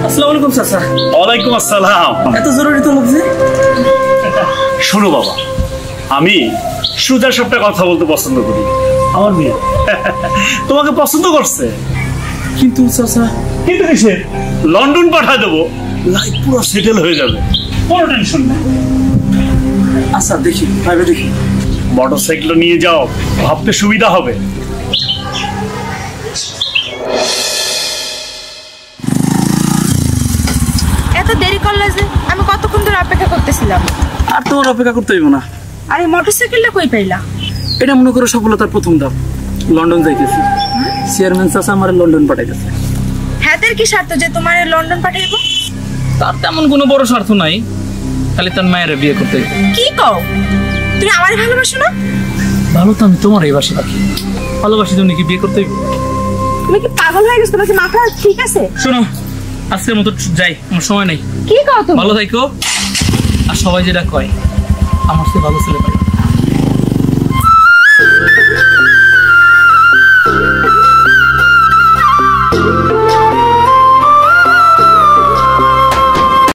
আসসালামু আলাইকুম চাচা। ওয়ালাইকুম আসসালাম। এত জরুরি তো লাগছে? শোনো বাবা, আমি সুজার সাথে কথা বলতে পছন্দ করি। আমার মেয়ে তোমাকে পছন্দ করছে। কিন্তু চাচা, কিন্তু কিসের? লন্ডন পাঠিয়ে দেবো, লাইফ পুরো সেটেল হয়ে যাবে, কোনো টেনশন নেই। আচ্ছা দেখি, ভাইবে দেখি। মোটরসাইকেল নিয়ে যাও, ভাবতে সুবিধা হবে। এত দেরি করলে যে, আমি কতক্ষণ ধরে অপেক্ষা করতেছিলাম। আর তোমার অপেক্ষা করতে হইব না। আরে মোটরসাইকেলটা কই পাইলা? এটা মনে করো সফলতার প্রথম ধাপ। লন্ডন যাইতেছি, চেয়ারম্যান চাচা আমার লন্ডন পাঠাইতেছে। হ্যাঁ, কি স্বার্থ যে তোমার লন্ডন পাঠাইব? তার তেমন কোনো বড় স্বার্থ নাই, খালি তার মায়ের বিয়ে করতে। কি কও? তুমি আমারে ভালোবাসো না? ভালো তো আমি তোমারই বাসি, ভালোবাসি তুমি কি বিয়ে করতে? তুমি কি পাগল হয়ে গেছো? তোমার কি মাথা ঠিক আছে? শোনো, আজকের মতো যাই, আমার সময় নেই। কি কও তুমি? ভালো থাকো। আর সবাই যেটা কয়, আমার সে ভালো ছেলে পাই।